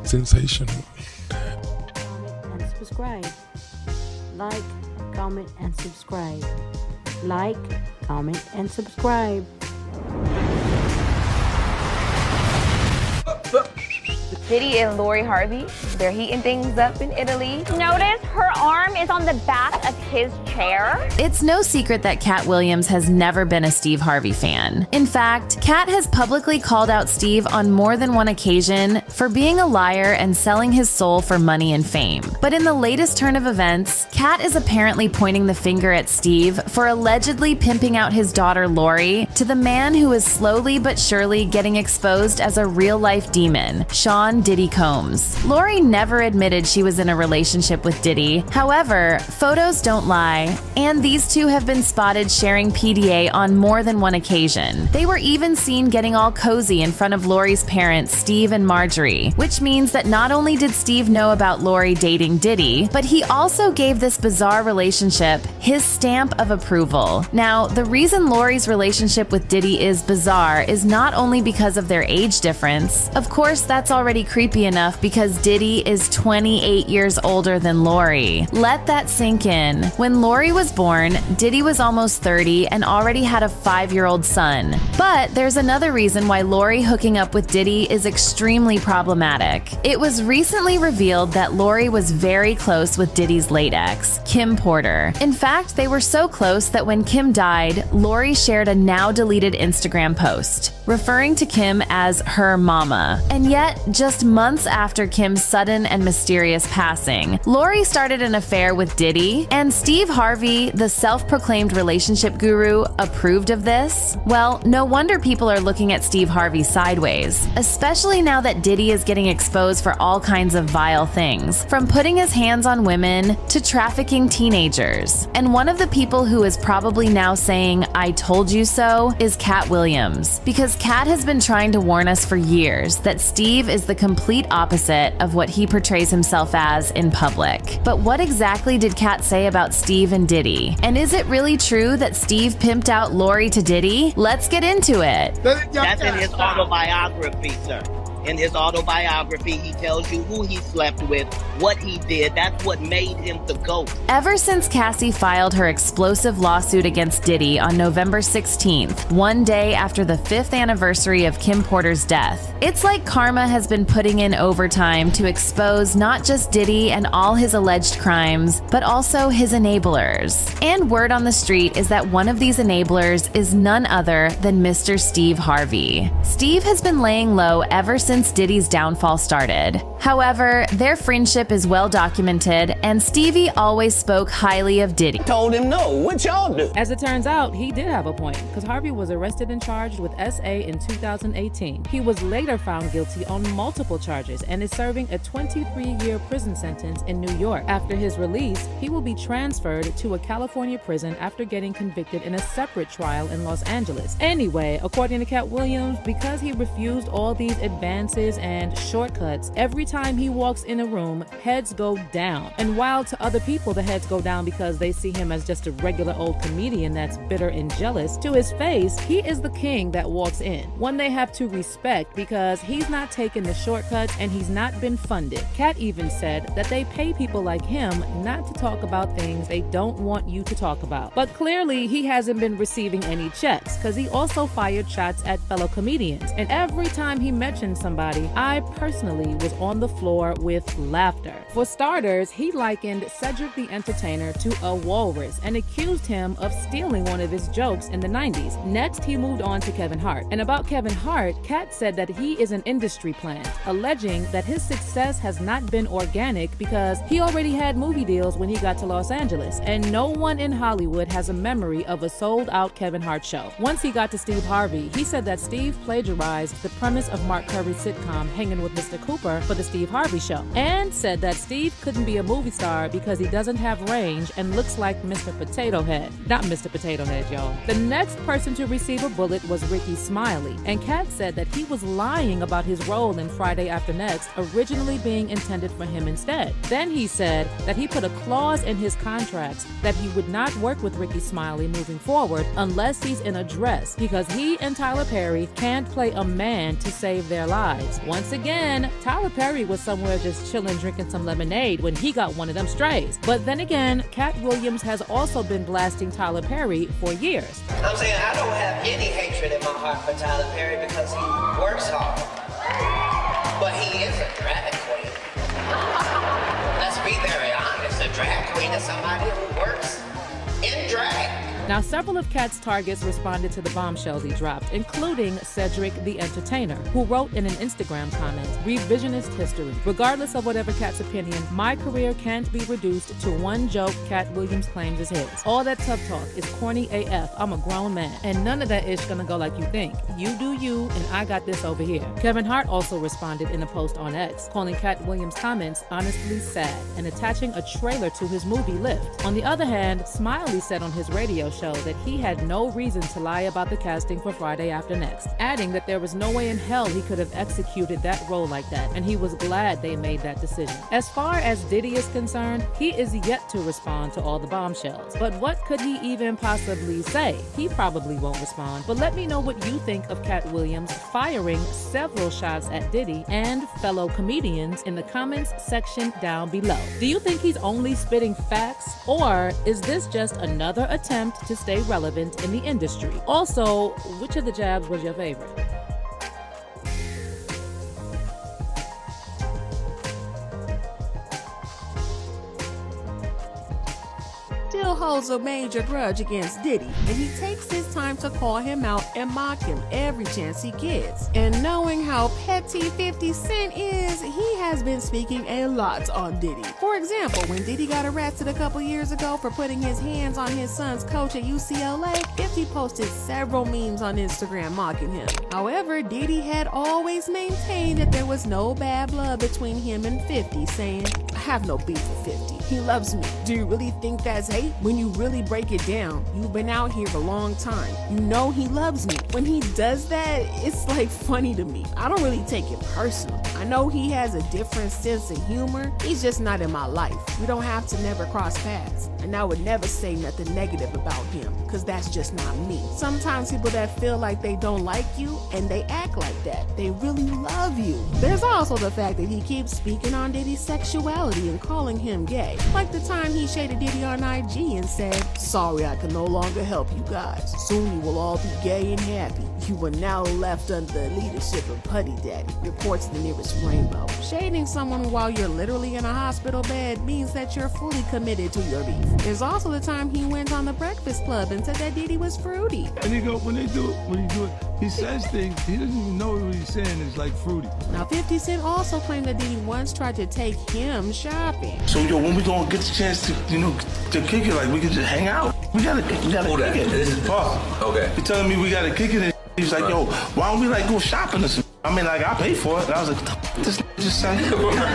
Sensational. And subscribe. Like, comment, and subscribe. Like, comment, and subscribe. Diddy and Lori Harvey, they're heating things up in Italy. Notice her arm is on the back of his chair. It's no secret that Cat Williams has never been a Steve Harvey fan. In fact, Cat has publicly called out Steve on more than one occasion for being a liar and selling his soul for money and fame. But in the latest turn of events, Cat is apparently pointing the finger at Steve for allegedly pimping out his daughter Lori to the man who is slowly but surely getting exposed as a real-life demon, Sean Diddy Combs. Lori never admitted she was in a relationship with Diddy. However, photos don't lie, and these two have been spotted sharing PDA on more than one occasion. They were even seen getting all cozy in front of Lori's parents, Steve and Marjorie, which means that not only did Steve know about Lori dating Diddy, but he also gave this bizarre relationship his stamp of approval. Now, the reason Lori's relationship with Diddy is bizarre is not only because of their age difference. Of course, that's already creepy enough because Diddy is 28 years older than Lori. Let that sink in. When Lori was born, Diddy was almost 30 and already had a 5-year-old son. But there's another reason why Lori hooking up with Diddy is extremely problematic. It was recently revealed that Lori was very close with Diddy's late ex, Kim Porter. In fact, they were so close that when Kim died, Lori shared a now deleted Instagram post, referring to Kim as her mama. And yet, just months after Kim's sudden and mysterious passing, Lori started an affair with Diddy, and Steve Harvey, the self-proclaimed relationship guru, approved of this? Well, no wonder people are looking at Steve Harvey sideways, especially now that Diddy is getting exposed for all kinds of vile things, from putting his hands on women to trafficking teenagers. And one of the people who is probably now saying, "I told you so," is Cat Williams, because Cat has been trying to warn us for years that Steve is the complete opposite of what he portrays himself as in public. But what exactly did Cat say about Steve and Diddy? And is it really true that Steve pimped out Lori to Diddy? Let's get into it. That's in his autobiography, sir. In his autobiography, he tells you who he slept with, what he did. That's what made him the GOAT. Ever since Cassie filed her explosive lawsuit against Diddy on November 16th, one day after the 5th anniversary of Kim Porter's death, it's like karma has been putting in overtime to expose not just Diddy and all his alleged crimes, but also his enablers. And word on the street is that one of these enablers is none other than Mr. Steve Harvey. Steve has been laying low ever since Diddy's downfall started. However, their friendship is well documented, and Stevie always spoke highly of Diddy. Told him no, what y'all do? As it turns out, he did have a point, because Harvey was arrested and charged with SA in 2018. He was later found guilty on multiple charges and is serving a 23-year prison sentence in New York. After his release, he will be transferred to a California prison after getting convicted in a separate trial in Los Angeles. Anyway, according to Cat Williams, because he refused all these advances and shortcuts, every time he walks in a room, heads go down. And while to other people the heads go down because they see him as just a regular old comedian that's bitter and jealous, to his face, he is the king that walks in. One they have to respect because he's not taking the shortcuts and he's not been funded. Cat even said that they pay people like him not to talk about things they don't want you to talk about. But clearly he hasn't been receiving any checks because he also fired shots at fellow comedians. And every time he mentioned somebody, I personally was on the floor with laughter. For starters, he likened Cedric the Entertainer to a walrus and accused him of stealing one of his jokes in the 90s. Next, he moved on to Kevin Hart. And about Kevin Hart, Kat said that he is an industry plant, alleging that his success has not been organic because he already had movie deals when he got to Los Angeles, and no one in Hollywood has a memory of a sold-out Kevin Hart show. Once he got to Steve Harvey, he said that Steve plagiarized the premise of Mark Curry's sitcom Hanging with Mr. Cooper for the Steve Harvey Show, and said that Steve couldn't be a movie star because he doesn't have range and looks like Mr. Potato Head. Not Mr. Potato Head, y'all. The next person to receive a bullet was Ricky Smiley, and Kat said that he was lying about his role in Friday After Next originally being intended for him instead. Then he said that he put a clause in his contracts that he would not work with Ricky Smiley moving forward unless he's in a dress, because he and Tyler Perry can't play a man to save their lives. lives. Once again, Tyler Perry was somewhere just chilling, drinking some lemonade when he got one of them strays. But then again, Cat Williams has also been blasting Tyler Perry for years. I'm saying I don't have any hatred in my heart for Tyler Perry because he works hard. But he is a drag queen. Let's be very honest. A drag queen is somebody who works in drag. Now, several of Cat's targets responded to the bombshells he dropped, including Cedric the Entertainer, who wrote in an Instagram comment, "Revisionist history. Regardless of whatever Cat's opinion, my career can't be reduced to one joke Cat Williams claims is his. All that tough talk is corny AF. I'm a grown man, and none of that ish gonna go like you think. You do you, and I got this over here." Kevin Hart also responded in a post on X, calling Cat Williams' comments honestly sad and attaching a trailer to his movie Lift. On the other hand, Smiley said on his radio show that he had no reason to lie about the casting for Friday After Next, adding that there was no way in hell he could have executed that role like that, and he was glad they made that decision. As far as Diddy is concerned, he is yet to respond to all the bombshells. But what could he even possibly say? He probably won't respond. But let me know what you think of Cat Williams firing several shots at Diddy and fellow comedians in the comments section down below. Do you think he's only spitting facts, or is this just another attempt to stay relevant in the industry? Also, which of the jabs was your favorite? Still holds a major grudge against Diddy, and he takes his time to call him out and mock him every chance he gets. And knowing how petty 50 Cent is, he has been speaking a lot on Diddy. For example, when Diddy got arrested a couple years ago for putting his hands on his son's coach at UCLA, 50 posted several memes on Instagram mocking him. However, Diddy had always maintained that there was no bad blood between him and 50, saying, "I have no beef with 50. He loves me. Do you really think that's hate? When you really break it down, you've been out here a long time. You know he loves me." When he does that, it's like funny to me. I don't really take it personal. I know he has a different sense of humor. He's just not in my life. We don't have to never cross paths. And I would never say nothing negative about him, because that's just not me. Sometimes people that feel like they don't like you and they act like that, they really love you. There's also the fact that he keeps speaking on Diddy's sexuality and calling him gay. Like the time he shaded Diddy on IG and said, "Sorry, I can no longer help you guys. Soon you will all be gay and happy. You are now left under the leadership of Putty Daddy," reports the nearest Rainbow. Shading someone while you're literally in a hospital bed means that you're fully committed to your beef. There's also the time he went on the Breakfast Club and said that Diddy was fruity. And he go, when he do it, he says things, he doesn't even know what he's saying is like fruity. Now 50 Cent also claimed that Diddy once tried to take him shopping. So yo, when we gonna get the chance to, to kick it, like we can just hang out? We gotta kick it. This is Paul. Okay. He telling me we gotta kick it, and he's like, yo, why don't we like go shopping or something? I mean, like, I pay for it. And I was like, this just saying.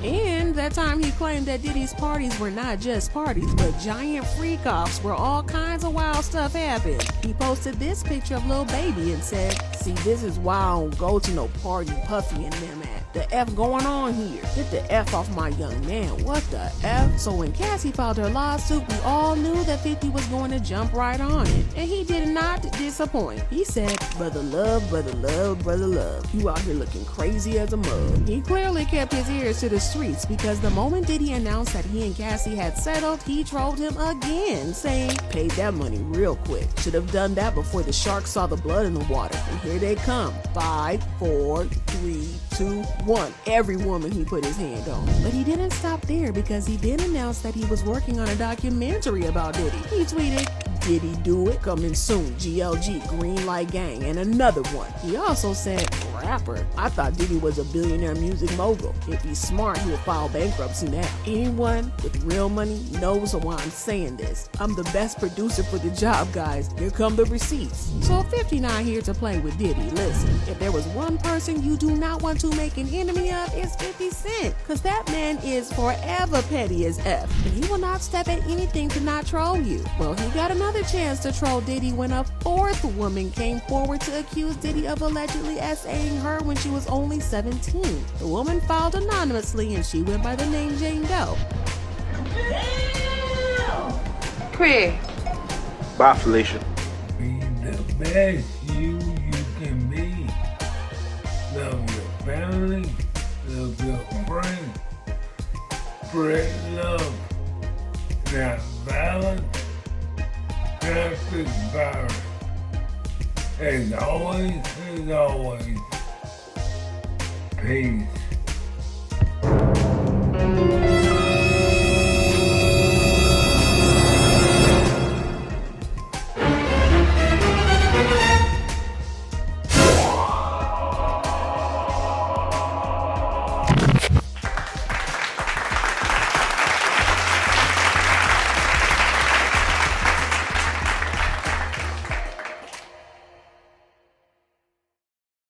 And that time he claimed that Diddy's parties were not just parties, but giant freak-offs where all kinds of wild stuff happened. He posted this picture of Lil Baby and said, "See, this is why I don't go to no party Puffy and them at. The F going on here. Get the F off my young man. What the F?" So when Cassie filed her lawsuit, we all knew that 50 was going to jump right on it. And he did not disappoint. He said, "Brother love, brother love, brother love. You out here looking crazy as a mug." He clearly kept his ears to the streets, because the moment Diddy announced that he and Cassie had settled, he trolled him again, saying, "Paid that money real quick. Should have done that before the sharks saw the blood in the water. And here they come. 5, 4, 3, 2, 1. Every woman he put his hand on." But he didn't stop there, because he then announced that he was working on a documentary about Diddy. He tweeted, "Diddy do it? Coming soon. GLG, Green Light Gang," and another one. He also said, "Rapper. I thought Diddy was a billionaire music mogul. If he's smart, he'll file bankruptcy now. Anyone with real money knows why I'm saying this. I'm the best producer for the job, guys. Here come the receipts." So 59 here to play with Diddy. Listen, if there was one person you do not want to make an enemy of, it's 50 Cent. Because that man is forever petty as F. And he will not step at anything to not troll you. Well, he got another chance to troll Diddy when a fourth woman came forward to accuse Diddy of allegedly SAing her when she was only 17. The woman filed anonymously, and she went by the name Jane Doe. Pretty. Bye, Felicia. Be the best you can be. Love your family, love your friends, spread love, not violence, traffic virus. As always, peace.